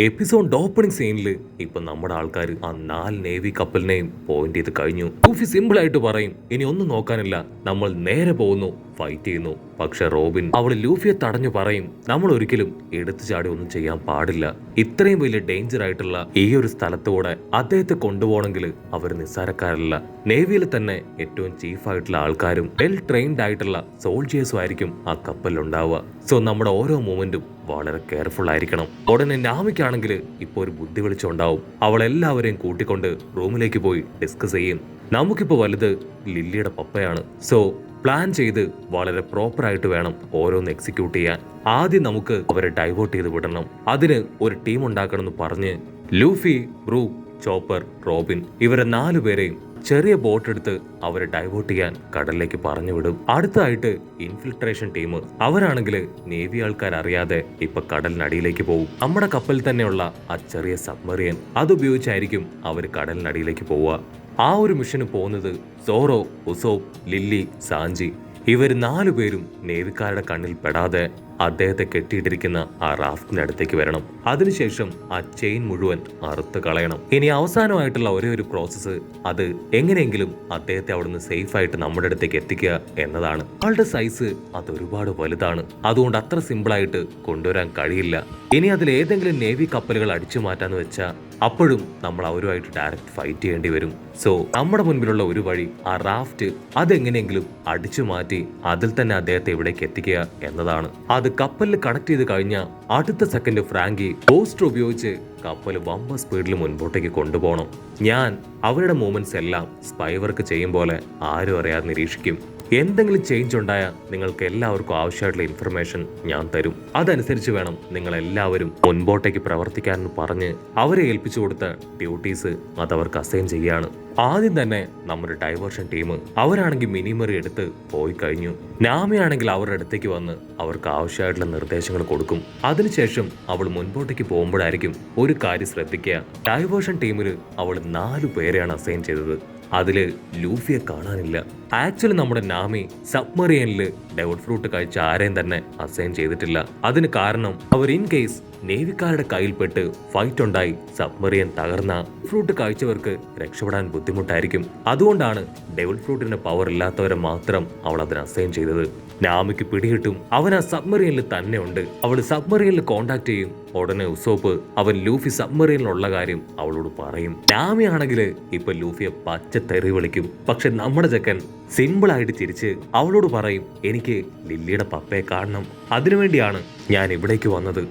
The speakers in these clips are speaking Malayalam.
എപ്പിസോഡ് ഓപ്പണിംഗ് സീനിൽ ഇപ്പൊ നമ്മുടെ ആൾക്കാർ ആ 4 നേവി കപ്പലിനെയും പോയിന്റ് ചെയ്ത് കഴിഞ്ഞു. ലൂഫി സിമ്പിൾ ആയിട്ട് പറയും, ഇനി ഒന്നും നോക്കാനില്ല, നമ്മൾ നേരെ പോകുന്നു, ഫൈറ്റ് ചെയ്യുന്നു. പക്ഷെ റോബിൻ അവള് ലൂഫിയെ തടഞ്ഞു പറയും, നമ്മൾ ഒരിക്കലും എടുത്തു ചാടി ഒന്നും ചെയ്യാൻ പാടില്ല. ഇത്രയും വലിയ ഡേഞ്ചർ ആയിട്ടുള്ള ഈ ഒരു സ്ഥലത്തൂടെ അദ്ദേഹത്തെ കൊണ്ടുപോകണമെങ്കിൽ അവർ നിസ്സാരക്കാരല്ല. നേവിയിൽ തന്നെ ഏറ്റവും ചീഫ് ആയിട്ടുള്ള ആൾക്കാരും വെൽ ട്രെയിൻഡ് ആയിട്ടുള്ള സോൾജിയേഴ്സും ആയിരിക്കും ആ കപ്പലിൽ ഉണ്ടാവുക. സോ നമ്മുടെ ഓരോ മൂവ്മെന്റും വളരെ കെയർഫുൾ ആയിരിക്കണം. ഉടനെ നാമിക്കാണെങ്കിൽ ഇപ്പൊ ഒരു ബുദ്ധി വിളിച്ചുണ്ടാവും. അവൾ എല്ലാവരെയും കൂട്ടിക്കൊണ്ട് റൂമിലേക്ക് പോയി ഡിസ്കസ് ചെയ്യും. നമുക്കിപ്പോ വലുത് ലില്ലിയുടെ പപ്പയാണ്. സോ പ്ലാൻ ചെയ്ത് വളരെ പ്രോപ്പർ ആയിട്ട് വേണം ഓരോന്ന് എക്സിക്യൂട്ട് ചെയ്യാൻ. ആദ്യം നമുക്ക് അവരെ ഡൈവേർട്ട് ചെയ്ത് വിടണം. അതിന് ഒരു ടീം ഉണ്ടാക്കണം എന്ന് പറഞ്ഞ് ലൂഫി, ബ്രൂക്ക്, ചോപ്പർ, റോബിൻ ഇവരെ 4 പേരെയും ചെറിയ ബോട്ട് എടുത്ത് അവരെ ഡൈവേർട്ട് ചെയ്യാൻ കടലിലേക്ക് പറഞ്ഞു വിടും. അടുത്തായിട്ട് ഇൻഫിൽട്രേഷൻ ടീം, അവരാണെങ്കിൽ നേവി ആൾക്കാർ അറിയാതെ ഇപ്പൊ കടലിനടിയിലേക്ക് പോകും. നമ്മുടെ കപ്പലിൽ തന്നെയുള്ള ആ ചെറിയ സബ്മറീൻ അതുപയോഗിച്ചായിരിക്കും അവർ കടലിനടിയിലേക്ക് പോവുക. ആ ഒരു മിഷന് പോകുന്നത് സോറോ, ഉസോപ്പ്, ലില്ലി, സാഞ്ചി ഇവർ 4 പേരും നേവിക്കാരുടെ കണ്ണിൽ പെടാതെ അദ്ദേഹത്തെ കെട്ടിയിട്ടിരിക്കുന്ന ആ റാഫ്റ്റിന്റെ അടുത്തേക്ക് വരണം. അതിനുശേഷം ആ ചെയിൻ മുഴുവൻ അറുത്ത് കളയണം. ഇനി അവസാനമായിട്ടുള്ള ഒരേ ഒരു പ്രോസസ്സ്, അത് എങ്ങനെയെങ്കിലും അദ്ദേഹത്തെ അവിടുന്ന് സേഫ് ആയിട്ട് നമ്മുടെ അടുത്തേക്ക് എത്തിക്കുക എന്നതാണ്. ആളുടെ സൈസ് അത് ഒരുപാട് വലുതാണ്, അതുകൊണ്ട് അത്ര സിമ്പിളായിട്ട് കൊണ്ടുവരാൻ കഴിയില്ല. ഇനി അതിൽ ഏതെങ്കിലും നേവി കപ്പലുകൾ അടിച്ചു മാറ്റാന്ന് വെച്ചാൽ അപ്പോഴും നമ്മൾ അവരുമായിട്ട് ഡയറക്റ്റ് ഫൈറ്റ് ചെയ്യേണ്ടി വരും. സോ നമ്മുടെ മുൻപിലുള്ള ഒരു വഴി ആ റാഫ്റ്റ് അതെങ്ങനെയെങ്കിലും അടിച്ചു മാറ്റി അതിൽ തന്നെ അദ്ദേഹത്തെ ഇവിടേക്ക് എത്തിക്കുക എന്നതാണ്. അത് കപ്പലിൽ കണക്ട് ചെയ്ത് കഴിഞ്ഞാൽ അടുത്ത സെക്കൻഡ് ഫ്രാങ്കി ബോസ്റ്റർ ഉപയോഗിച്ച് കപ്പൽ വമ്പ സ്പീഡിൽ മുൻപോട്ടേക്ക് കൊണ്ടുപോകണം. ഞാൻ അവരുടെ മൂവ്മെന്റ്സ് എല്ലാം സ്പൈ വർക്ക് ചെയ്യും പോലെ ആരും അറിയാതെ നിരീക്ഷിക്കും. എന്തെങ്കിലും ചേഞ്ച് ഉണ്ടായാൽ നിങ്ങൾക്ക് എല്ലാവർക്കും ആവശ്യമായിട്ടുള്ള ഇൻഫർമേഷൻ ഞാൻ തരും. അതനുസരിച്ച് വേണം നിങ്ങൾ എല്ലാവരും മുൻപോട്ടേക്ക് പ്രവർത്തിക്കാനെന്ന് പറഞ്ഞ് അവരെ ഏൽപ്പിച്ചു കൊടുത്ത ഡ്യൂട്ടീസ് അതവർക്ക് അസൈൻ ചെയ്യാണ്. ആദ്യം തന്നെ നമ്മുടെ ഡൈവേർഷൻ ടീം അവരാണെങ്കിൽ മിനിമറി എടുത്ത് പോയി കഴിഞ്ഞു. നാമയാണെങ്കിൽ അവരുടെ അടുത്തേക്ക് വന്ന് അവർക്ക് ആവശ്യമായിട്ടുള്ള നിർദ്ദേശങ്ങൾ കൊടുക്കും. അതിനുശേഷം അവൾ മുൻപോട്ടേക്ക് പോകുമ്പോഴായിരിക്കും ഒരു കാര്യം ശ്രദ്ധിക്കുക. ഡൈവേർഷൻ ടീമിൽ അവൾ 4 പേരെയാണ് അസൈൻ ചെയ്തത്. അതില് ലൂഫിയെ കാണാനില്ല. ആക്ച്വലി നമ്മുടെ നാമി സബ്മറീനില് ഡെവൽ ഫ്രൂട്ട് കഴിച്ച ആരെയും തന്നെ അസൈൻ ചെയ്തിട്ടില്ല. അതിന് കാരണം അവർ ഇൻ കേസ് നേവിക്കാരുടെ കയ്യിൽപ്പെട്ട് ഫൈറ്റ് ഉണ്ടായി സബ്മറീൻ തകർന്ന ഫ്രൂട്ട് കഴിച്ചവർക്ക് രക്ഷപ്പെടാൻ ബുദ്ധിമുട്ടായിരിക്കും. അതുകൊണ്ടാണ് ഡെവൽ ഫ്രൂട്ടിന്റെ പവർ ഇല്ലാത്തവരെ മാത്രം അവൾ അതിന് അസൈൻ ചെയ്തത്. നാമിക്ക് പിടികിട്ടും അവൻ ആ സബ്മറീനിൽ തന്നെ ഉണ്ട്. അവൾ സബ്മറീനിൽ കോണ്ടാക്ട് ചെയ്യും. ഉടനെ ഉസോപ്പ് അവൻ ലൂഫി സബ്മറീനിലുള്ള കാര്യം അവളോട് പറയും. നാമി ആണെങ്കിൽ ഇപ്പൊ ലൂഫിയെ പച്ച തെറി വിളിക്കും. പക്ഷെ നമ്മുടെ ചെക്കൻ സിമ്പിൾ ആയിട്ട് ചിരിച്ച് അവളോട് പറയും, എനിക്ക് ലില്ലിയുടെ പപ്പയെ കാണണം, അതിനുവേണ്ടിയാണ് ഞാൻ ഇവിടേക്ക് വന്നത്.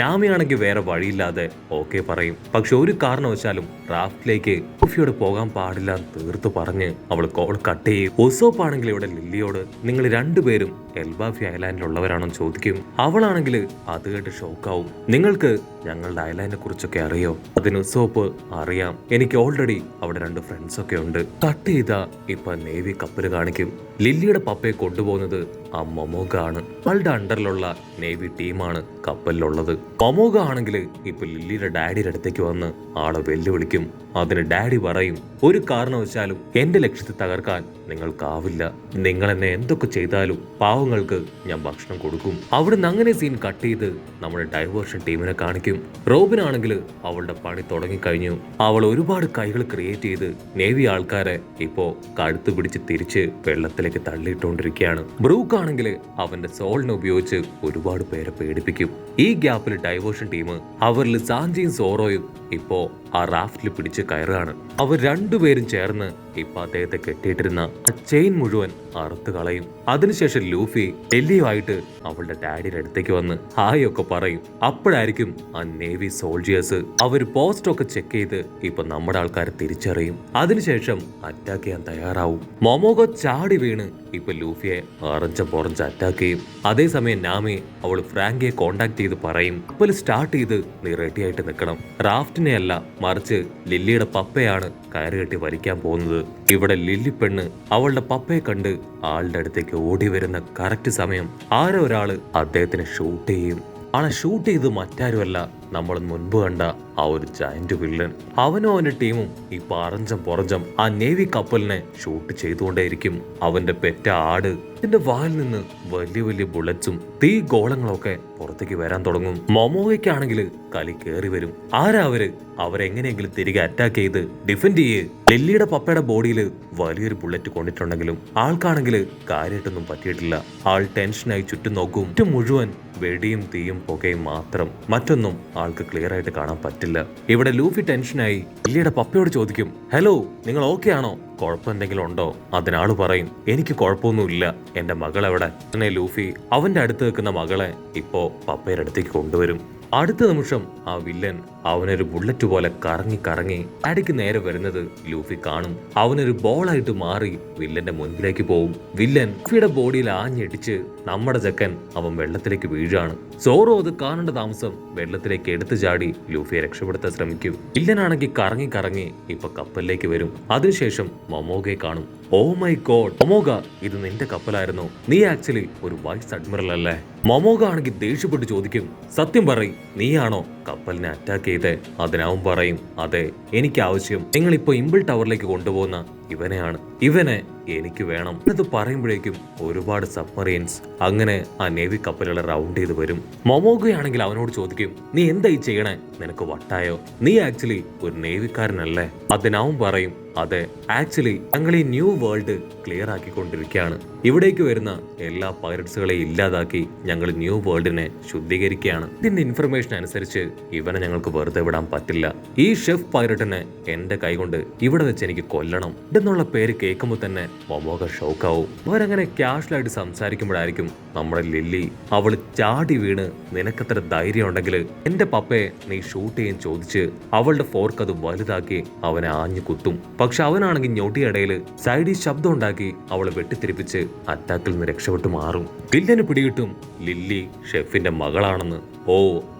നാമിയാണെങ്കിൽ വേറെ വഴിയില്ലാതെ ഓക്കെ പറയും. പക്ഷെ ഒരു കാരണവശാലും റാഫ്റ്റിലേക്ക് ലൂഫിയോട് പോകാൻ പാടില്ല തീർത്തു പറഞ്ഞ് അവൾ കോൾ കട്ട് ചെയ്യും. ഉസോപ്പ് ആണെങ്കിൽ ഇവിടെ ലില്ലിയോട് നിങ്ങൾ 2 പേരും എൽബാഫി ഐലാൻഡിലുള്ളവരാണെന്ന് ചോദിക്കും. അവളാണെങ്കിൽ അത് കേട്ട് ഷോക്കാവും. നിങ്ങൾക്ക് ഞങ്ങളുടെ ഐലാൻഡിനെ കുറിച്ചൊക്കെ അറിയോ? അതിന് ഉസോപ്പ് അറിയാം, എനിക്ക് ഓൾറെഡി അവിടെ 2 ഫ്രണ്ട്സ് ഒക്കെ ഉണ്ട്. കട്ട് ചെയ്താ ഇപ്പൊ നേവി കപ്പല് കാണിക്കും. ലില്ലിയുടെ പപ്പയെ കൊണ്ടുപോകുന്നത് ആ മൊമോഗ ആണ്. അവളുടെ അണ്ടറിലുള്ള നേവി ടീമാണ് കപ്പലിലുള്ളത്. മൊമോഗ ആണെങ്കിൽ ഇപ്പൊ ലില്ലിയുടെ ഡാഡിയുടെ അടുത്തേക്ക് വന്ന് ആളെ വെല്ലുവിളിക്കും. അതിന് ഡാഡി പറയും, ഒരു കാരണവശാലും എന്റെ ലക്ഷ്യത്തെ തകർക്കാൻ നിങ്ങൾക്കാവില്ല. നിങ്ങൾ എന്നെ എന്തൊക്കെ ചെയ്താലും പാവങ്ങൾക്ക് ഞാൻ ഭക്ഷണം കൊടുക്കും. അവിടുന്ന് അങ്ങനെ സീൻ കട്ട് ചെയ്ത് നമ്മുടെ ഡൈവേർഷൻ ടീമിനെ കാണിക്കും. റോബിൻ ആണെങ്കിൽ അവളുടെ പണി തുടങ്ങിക്കഴിഞ്ഞു. അവൾ ഒരുപാട് കൈകൾ ക്രിയേറ്റ് ചെയ്ത് നേവി ആൾക്കാരെ ഇപ്പോ കഴുത്ത് പിടിച്ച് തിരിച്ച് വെള്ളത്തിലേക്ക് തള്ളിയിട്ടുകൊണ്ടിരിക്കുകയാണ്. ബ്രൂക്ക് ആണെങ്കിൽ അവന്റെ സോളിനെ ഉപയോഗിച്ച് ഒരുപാട് പേരെ പേടിപ്പിക്കും. ഈ ഗ്യാപ്പിൽ ഡൈവേർഷൻ ടീം അവരിൽ സാഞ്ചിയും സോറോയും ഇപ്പോ ആ റാഫ്റ്റിൽ പിടിച്ച് കയറുകയാണ്. അവർ 2 പേരും ചേർന്ന് ഇപ്പൊ അദ്ദേഹത്തെ കെട്ടിയിട്ടിരുന്ന ആ ചെയിൻ മുഴുവൻ അറുത്ത് കളയും. അതിനുശേഷം ലൂഫി ഡെല്ലിയുമായിട്ട് അവളുടെ ഡാഡിയുടെ അടുത്തേക്ക് വന്ന് ഹായ് ഒക്കെ പറയും. അപ്പോഴായിരിക്കും ആ നേവി സോൾജിയേഴ്സ് അവർ പോസ്റ്റ് ഒക്കെ ചെക്ക് ചെയ്ത് ഇപ്പൊ നമ്മുടെ ആൾക്കാരെ തിരിച്ചറിയും. അതിനുശേഷം അറ്റാക്ക് ചെയ്യാൻ തയ്യാറാവും. മൊമോഗോ ചാടി വീണ് ഇപ്പൊ ലൂഫിയെ പൊറഞ്ച് അറ്റാക്ക് ചെയ്യും. അതേസമയം നാമി അവൾ ഫ്രാങ്കിയെ കോണ്ടാക്ട് ചെയ്ത് പറയും, കപ്പൽ സ്റ്റാർട്ട് ചെയ്ത് നീ റെഡി ആയിട്ട് നിൽക്കണം. റാഫ്റ്റിനെ അല്ല, മറിച്ച് ലില്ലിയുടെ പപ്പയാണ് കയറുകെട്ടി വലിക്കാൻ പോകുന്നത്. ഇവിടെ ലില്ലി പെണ്ണ് അവളുടെ പപ്പയെ കണ്ട് ആളുടെ അടുത്തേക്ക് ഓടി വരുന്ന കറക്റ്റ് സമയം ആരോ ഒരാള് അദ്ദേഹത്തിനെ ഷൂട്ട് ചെയ്യും. ആളെ ഷൂട്ട് ചെയ്ത് മറ്റാരുമല്ല, നമ്മൾ മുൻപ് കണ്ട ആ ഒരു ജയന്റ് വില്ലൻ. അവനും അവന്റെ ടീമും ഈ പുറഞ്ചം ആ നേവി കപ്പലിനെ ഷൂട്ട് ചെയ്തുകൊണ്ടേയിരിക്കും. അവന്റെ പെറ്റ ആട് ഇതിന്റെ വായിൽ നിന്ന് വലിയ വലിയ ബുള്ളറ്റ്സും തീ ഗോളങ്ങളൊക്കെ പുറത്തേക്ക് വരാൻ തുടങ്ങും. മൊമോഗയ്ക്കാണെങ്കിൽ കലി കേറി വരും. ആരാ അവരെങ്ങനെയെങ്കിലും തിരികെ അറ്റാക്ക് ചെയ്ത് ഡിഫെൻഡ് ചെയ്യേ. ലില്ലിയുടെ പപ്പയുടെ ബോഡിയിൽ വലിയൊരു ബുള്ളറ്റ് കൊണ്ടിട്ടുണ്ടെങ്കിലും ആൾക്കാണെങ്കിൽ കാര്യമായിട്ടൊന്നും പറ്റിയിട്ടില്ല. ആൾ ടെൻഷനായി ചുറ്റും നോക്കും. ചുറ്റും മുഴുവൻ വെടിയും തീയും പുകയും മാത്രം. മറ്റൊന്നും ആൾക്ക് ക്ലിയർ ആയിട്ട് കാണാൻ പറ്റില്ല. ഇവിടെ ലൂഫി ടെൻഷനായി ലില്ലിയുടെ പപ്പയോട് ചോദിക്കും, ഹലോ, നിങ്ങൾ ഓക്കെ ആണോ? കുഴപ്പം എന്തെങ്കിലും ഉണ്ടോ? അതിനാള് പറയും, എനിക്ക് കുഴപ്പമൊന്നുമില്ല. എന്റെ മകൾ എവിടെ? ലൂഫി അവന്റെ അടുത്ത് നിൽക്കുന്ന മകളെ ഇപ്പോ പപ്പയുടെ അടുത്തേക്ക് കൊണ്ടുവരും. അടുത്ത നിമിഷം ആ വില്ലൻ അവനൊരു ബുള്ളറ്റ് പോലെ കറങ്ങി കറങ്ങി അടിക്ക് നേരെ വരുന്നത് ലൂഫി കാണും. അവനൊരു ബോളായിട്ട് മാറി വില്ലന്റെ മുൻപിലേക്ക് പോവും. വില്ലൻ ലൂഫിയുടെ ബോഡിയിൽ ആഞ്ഞടിച്ച് നമ്മുടെ ചെക്കൻ അവൻ വെള്ളത്തിലേക്ക് വീഴാണ്. സോറോ അത് കാണേണ്ട താമസം വെള്ളത്തിലേക്ക് എടുത്തു ചാടി ലൂഫിയെ രക്ഷപ്പെടുത്താൻ ശ്രമിക്കും. വില്ലനാണെങ്കിൽ കറങ്ങി കറങ്ങി ഇപ്പൊ കപ്പലിലേക്ക് വരും. അതിനുശേഷം മൊമോഗയെ കാണും. ഓ മൈ ഗോഡ് മൊമോഗ, ഇത് നിന്റെ കപ്പലായിരുന്നു. നീ ആക്ച്വലി ഒരു വൈസ് അഡ്മിറൽ അല്ലേ? മൊമോഗ ആണെങ്കിൽ ദേഷ്യപ്പെട്ട് ചോദിക്കും, സത്യം പറയും, നീയാണോ കപ്പലിനെ അറ്റാക്ക് ചെയ്തേ? അതിനാവും പറയും, അതെ, എനിക്ക് ആവശ്യം നിങ്ങളിപ്പോ ഇമ്പിൾ ടവറിലേക്ക് കൊണ്ടുപോകുന്ന ഇവനെയാണ്. ഇവനെ എനിക്ക് വേണം. ഇത് പറയുമ്പോഴേക്കും ഒരുപാട് സബ്മറീൻസ് അങ്ങനെ ആ നേവി കപ്പലുകളെ റൗണ്ട് ചെയ്ത് വരും. മൊമോഗയാണെങ്കിൽ അവനോട് ചോദിക്കും, നീ എന്തായി ചെയ്യണേ? നിനക്ക് വട്ടായോ? നീ ആക്ച്വലി ഒരു നേവിക്കാരനല്ലേ? അതിനാവും പറയും, അതെ, ആക്ച്വലി ഞങ്ങൾ ഈ ന്യൂ വേൾഡ് ക്ലിയർ ആക്കിക്കൊണ്ടിരിക്കുകയാണ്. ഇവിടേക്ക് വരുന്ന എല്ലാ പൈററ്റ്സുകളെയും ഇല്ലാതാക്കി ഞങ്ങൾ ന്യൂ വേൾഡിനെ ശുദ്ധീകരിക്കുകയാണ്. ഇതിന്റെ ഇൻഫർമേഷൻ അനുസരിച്ച് ഇവനെ ഞങ്ങൾക്ക് വെറുതെ വിടാൻ പറ്റില്ല. ഈ ഷെഫ് പൈററ്റിനെ എന്റെ കൈകൊണ്ട് ഇവിടെ വെച്ച് എനിക്ക് കൊല്ലണം എന്നുള്ള പേര് കേൾക്കുമ്പോൾ തന്നെ മൊമോഗ ഷോക്കാവും. അവരങ്ങനെ ക്യാഷ്വലായിട്ട് സംസാരിക്കുമ്പോഴായിരിക്കും നമ്മുടെ ലില്ലി അവള് ചാടി വീണ്, നിനക്കത്ര ധൈര്യം ഉണ്ടെങ്കിൽ എന്റെ പപ്പയെ നീ ഷൂട്ട് ചെയ്യാൻ ചോദിച്ച് അവളുടെ ഫോർക്ക് അത് വലുതാക്കി അവനെ ആഞ്ഞു കുത്തും. പക്ഷെ അവനാണെങ്കിൽ ഞൊടിയിടയിൽ സൈഡിൽ ശബ്ദം ഉണ്ടാക്കി അവളെ വെട്ടിത്തിരിപ്പിച്ച് അറ്റാക്കിൽ നിന്ന് രക്ഷപ്പെട്ടു മാറും. വില്ലന് പിടികിട്ടും ലില്ലി ഷെഫിന്റെ മകളാണെന്ന്. ഓ,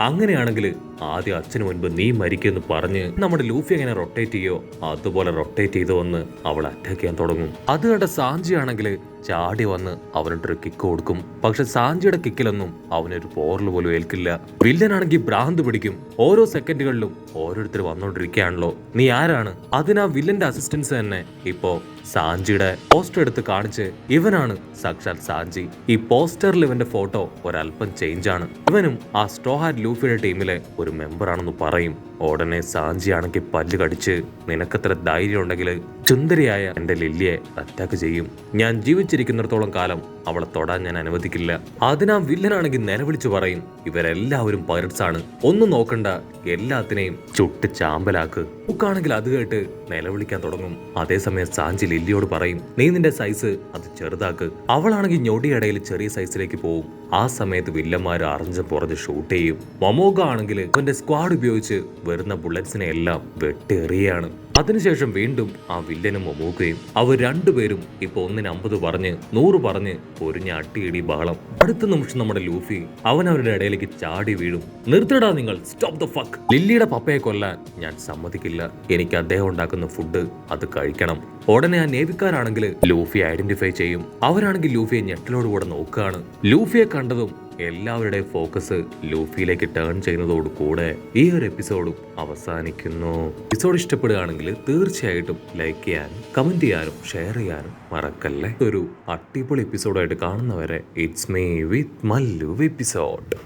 അങ്ങനെയാണെങ്കിൽ ആദ്യം അച്ഛന് മുൻപ് നീ മരിക്കുമെന്ന് പറഞ്ഞ് നമ്മുടെ ലൂഫി എങ്ങനെ റൊട്ടേറ്റ് ചെയ്യോ അതുപോലെ റൊട്ടേറ്റ് ചെയ്ത് വന്ന് അവൾ അറ്റാക്ക് ചെയ്യാൻ തുടങ്ങും. അത് കണ്ട സാഞ്ചി ആണെങ്കിൽ ചാടി വന്ന് അവനൊരു കിക്ക് കൊടുക്കും. പക്ഷെ സാഞ്ചിയുടെ കിക്കിലൊന്നും അവനൊരു പോറൽ പോലും ഏൽക്കില്ല. വില്ലനാണെങ്കിൽ ഭ്രാന്ത് പിടിക്കും. ഓരോ സെക്കൻഡുകളിലും ഓരോരുത്തർ വന്നോണ്ടിരിക്കുകയാണല്ലോ, നീ ആരാണ്? അതിനാ വില്ലന്റെ അസിസ്റ്റൻസ് തന്നെ ഇപ്പോ സാഞ്ചിയുടെ പോസ്റ്റർ എടുത്ത് കാണിച്ച്, ഇവനാണ് സാക്ഷാൽ സാഞ്ചി. ഈ പോസ്റ്ററിൽ ഇവന്റെ ഫോട്ടോ ഒരല്പം ചേഞ്ച് ആണ്. ഇവനും ആ സ്ട്രോ ഹാറ്റ് ലൂഫിയുടെ ടീമിലെ ഒരു മെമ്പർ ആണെന്ന് പറയും. ഉടനെ സാഞ്ചി ആണെങ്കിൽ പല്ല് കടിച്ച്, നിനക്കത്ര ധൈര്യം ഉണ്ടെങ്കിൽ ചുന്ദരിയായ എന്റെ ലില്ലിയെ അറ്റാക്ക് ചെയ്യും. ഞാൻ ജീവിച്ചിരിക്കുന്നിടത്തോളം കാലം അവളെ തൊടാൻ ഞാൻ അനുവദിക്കില്ല. അതിനാ വില്ലനാണെങ്കിൽ നിലവിളിച്ചു പറയും, ഇവരെല്ലാവരും പൈററ്റ്സ് ആണ്, ഒന്നും നോക്കണ്ട, എല്ലാത്തിനെയും ചുട്ട് ചാമ്പലാക്ക്. ുക്കാണെങ്കിൽ അത് കേട്ട് നിലവിളിക്കാൻ തുടങ്ങും. അതേസമയം സാഞ്ചി ലില്ലിയോട് പറയും, നീ നിന്റെ സൈസ് അത് ചെറുതാക്ക്. അവളാണെങ്കിൽ ഞൊടിയിടയിൽ ചെറിയ സൈസിലേക്ക് പോവും. ആ സമയത്ത് വില്ലന്മാർ അറിഞ്ഞ് പുറഞ്ഞ് ഷൂട്ട് ചെയ്യും. മൊമോഗ ആണെങ്കിൽ അവന്റെ സ്ക്വാഡ് ഉപയോഗിച്ച് വരുന്ന ബുള്ളറ്റ്സിനെ എല്ലാം വെട്ടേറിയാണ്. അതിനുശേഷം വീണ്ടും ആ വില്ലനും മൊമോഗയും അവർ രണ്ടുപേരും ഇപ്പൊ 150 പറഞ്ഞ് 100 പറഞ്ഞ് പൊരിഞ്ഞ അട്ടിയിടി ബഹളം. അടുത്ത നിമിഷം നമ്മുടെ ലൂഫി അവരുടെ ഇടയിലേക്ക് ചാടി വീഴും. നിർത്തടാ നിങ്ങൾ, സ്റ്റോപ്പ് ദ ഫക്ക്. ലില്ലിയുടെ പപ്പയെ കൊല്ലാൻ ഞാൻ സമ്മതിക്കില്ല. എനിക്ക് അദ്ദേഹം ഉണ്ടാക്കുന്ന ഫുഡ് അത് കഴിക്കണം. ഉടനെ ആ നേവിക്കാരാണെങ്കിൽ ലൂഫിയെ ഐഡന്റിഫൈ ചെയ്യും. അവരാണെങ്കിൽ ലൂഫിയെ ഞെട്ടലോടുകൂടെ നോക്കുകയാണ്. ലൂഫിയെ കണ്ടതും എല്ലാവരുടെയും ഫോക്കസ് ലൂഫിയിലേക്ക് ടേൺ ചെയ്യുന്നതോട് കൂടെ ഈ ഒരു എപ്പിസോഡും അവസാനിക്കുന്നു. എപ്പിസോഡ് ഇഷ്ടപ്പെടുകയാണെങ്കിൽ തീർച്ചയായിട്ടും ലൈക്ക് ചെയ്യാനും കമന്റ് ചെയ്യാനും ഷെയർ ചെയ്യാനും മറക്കല്ലേ. ഒരു അടിപൊളി എപ്പിസോഡായിട്ട് കാണുന്നവരെ it's me with Mallu episode.